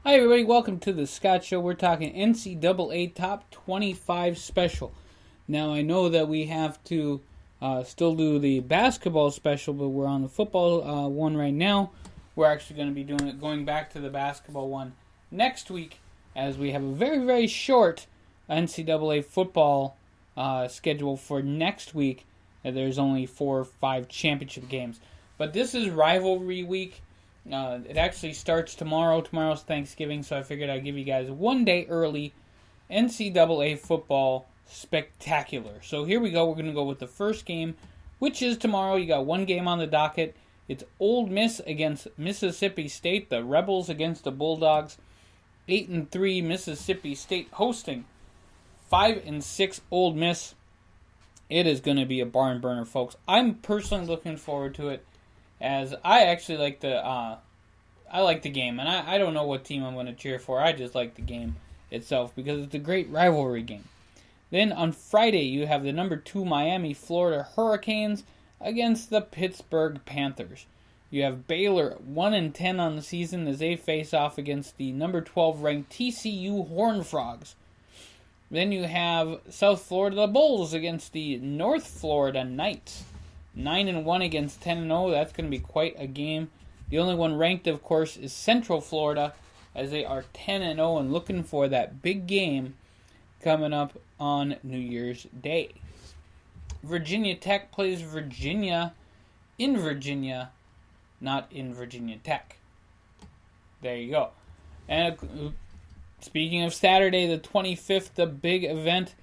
Hi everybody, welcome to the Scott Show. We're talking NCAA Top 25 Special. Now I know that we have to still do the basketball special, but we're on the football one right now. We're actually going to be going back to the basketball one next week, as we have a very, very short NCAA football schedule for next week. There's only 4 or 5 championship games. But this is rivalry week. It actually starts tomorrow. Tomorrow's Thanksgiving, so I figured I'd give you guys one day early NCAA football spectacular. So here we go. We're going to go with the first game, which is tomorrow. You got one game on the docket. It's Ole Miss against Mississippi State. The Rebels against the Bulldogs. 8-3 Mississippi State hosting 5-6 Ole Miss. It is going to be a barn burner, folks. I'm personally looking forward to it, as I actually like the game, and I don't know what team I'm going to cheer for. I just like the game itself because it's a great rivalry game. Then on Friday, you have the number 2 Miami, Florida Hurricanes against the Pittsburgh Panthers. You have Baylor 1-10 on the season as they face off against the number 12 ranked TCU Horned Frogs. Then you have South Florida Bulls against the North Florida Knights. 9-1 against 10-0. That's going to be quite a game. The only one ranked, of course, is Central Florida, as they are 10-0 and looking for that big game coming up on New Year's Day. Virginia Tech plays Virginia in Virginia, not in Virginia Tech. There you go. And speaking of Saturday, the 25th, the big event,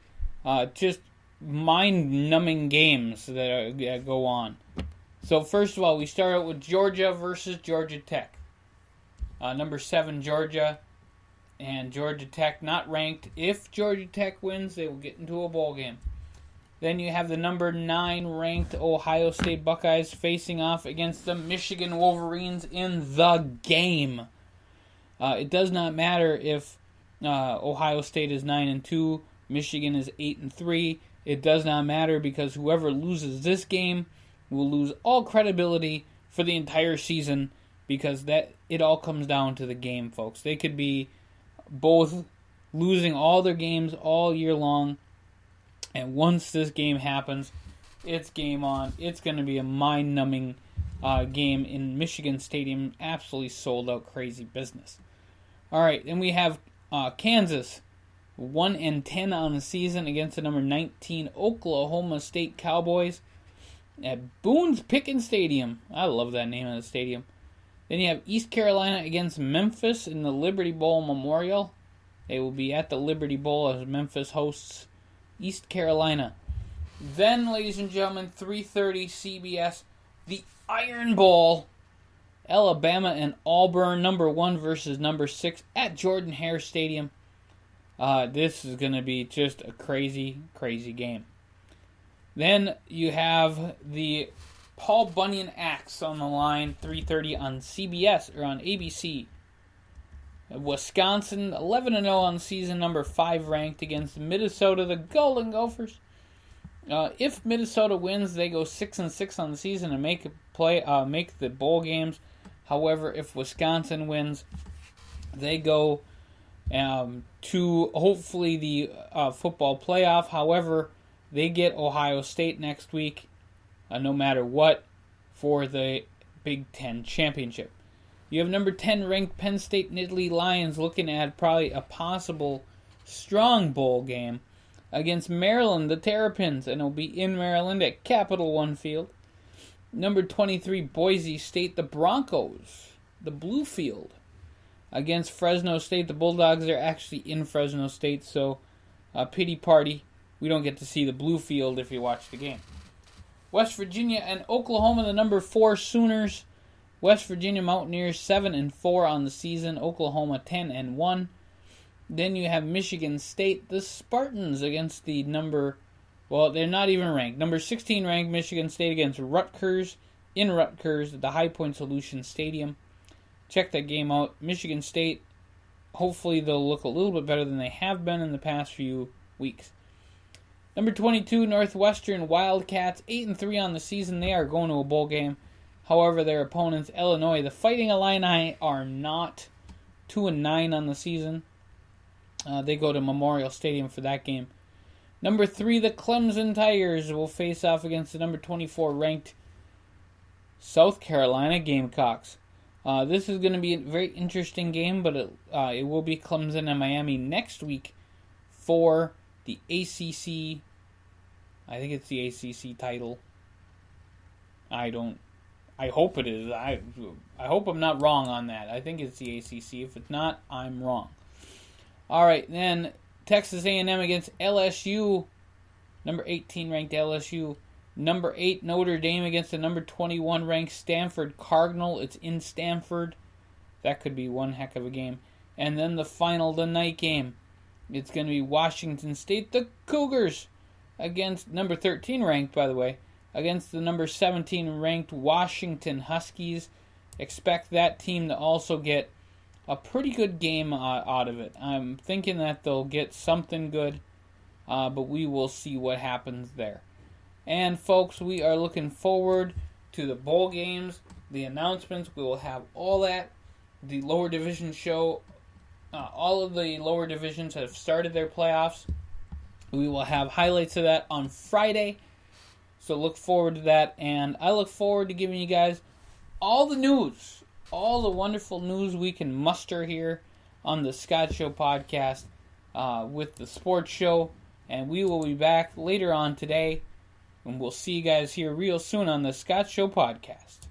just mind-numbing games that go on. So first of all, we start out with Georgia versus Georgia Tech. Number 7 Georgia and Georgia Tech not ranked. If Georgia Tech wins, they will get into a bowl game. Then you have the number 9 ranked Ohio State Buckeyes facing off against the Michigan Wolverines in the game. It does not matter if Ohio State is 9-2, Michigan is 8-3. It does not matter, because whoever loses this game will lose all credibility for the entire season, because that it all comes down to the game, folks. They could be both losing all their games all year long, and once this game happens, it's game on. It's going to be a mind-numbing game in Michigan Stadium. Absolutely sold-out crazy business. All right, then we have Kansas 1-10 on the season against the number 19 Oklahoma State Cowboys at Boone's Pickens Stadium. I love that name of the stadium. Then you have East Carolina against Memphis in the Liberty Bowl Memorial. They will be at the Liberty Bowl as Memphis hosts East Carolina. Then, ladies and gentlemen, 3:30 CBS, the Iron Bowl. Alabama and Auburn, number 1 versus number 6 at Jordan-Hare Stadium. This is going to be just a crazy, crazy game. Then you have the Paul Bunyan Axe on the line, 3:30 on CBS or on ABC. Wisconsin, 11-0 on season, number 5 ranked against Minnesota, the Golden Gophers. If Minnesota wins, they go 6-6 on the season and make the bowl games. However, if Wisconsin wins, they go to hopefully the football playoff. However, they get Ohio State next week, no matter what, for the Big Ten Championship. You have number 10 ranked Penn State Nittany Lions looking at probably a possible strong bowl game against Maryland, the Terrapins, and it'll be in Maryland at Capital One Field. Number 23 Boise State, the Broncos, the Blue Field, against Fresno State. The Bulldogs are actually in Fresno State, so pity party. We don't get to see the Blue Field if you watch the game. West Virginia and Oklahoma, the number 4 Sooners. West Virginia Mountaineers 7-4 on the season. Oklahoma 10-1. Then you have Michigan State, the Spartans, against the they're not even ranked. Number 16 ranked Michigan State against Rutgers in Rutgers at the High Point Solution Stadium. Check that game out. Michigan State, hopefully they'll look a little bit better than they have been in the past few weeks. Number 22, Northwestern Wildcats, 8-3 on the season. They are going to a bowl game. However, their opponents, Illinois, the Fighting Illini, are not 2-9 on the season. They go to Memorial Stadium for that game. Number 3, the Clemson Tigers will face off against the number 24 ranked South Carolina Gamecocks. This is going to be a very interesting game, but it will be Clemson and Miami next week for the ACC. I think it's the ACC title. I hope it is. I hope I'm not wrong on that. I think it's the ACC. If it's not, I'm wrong. All right, then Texas A&M against LSU, number 18 ranked LSU. Number 8 Notre Dame against the number 21 ranked Stanford Cardinal. It's in Stanford. That could be one heck of a game. And then the night game. It's going to be Washington State, the Cougars, against number 13 ranked, by the way, against the number 17 ranked Washington Huskies. Expect that team to also get a pretty good game out of it. I'm thinking that they'll get something good, but we will see what happens there. And folks, we are looking forward to the bowl games, the announcements. We will have all that. The lower division show, all of the lower divisions have started their playoffs. We will have highlights of that on Friday. So look forward to that. And I look forward to giving you guys all the news, all the wonderful news we can muster here on the Scott Show podcast with the sports show. And we will be back later on today. And we'll see you guys here real soon on the Scott Show podcast.